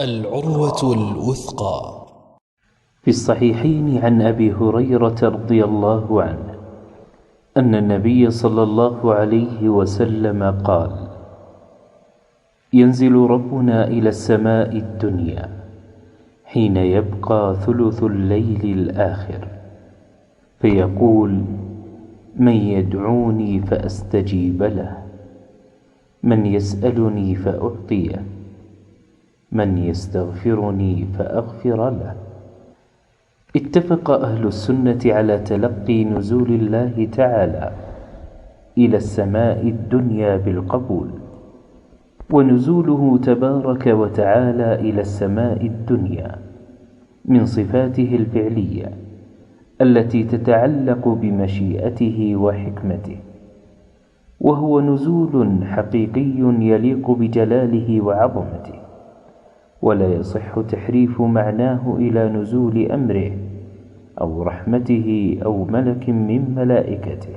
العروة الوثقى. في الصحيحين عن أبي هريرة رضي الله عنه أن النبي صلى الله عليه وسلم قال: ينزل ربنا إلى السماء الدنيا حين يبقى ثلث الليل الآخر، فيقول: من يدعوني فأستجيب له، من يسألني فأعطيه، من يستغفرني فأغفر له. اتفق أهل السنة على تلقي نزول الله تعالى إلى السماء الدنيا بالقبول، ونزوله تبارك وتعالى إلى السماء الدنيا من صفاته الفعلية التي تتعلق بمشيئته وحكمته، وهو نزول حقيقي يليق بجلاله وعظمته، ولا يصح تحريف معناه إلى نزول أمره أو رحمته أو ملك من ملائكته.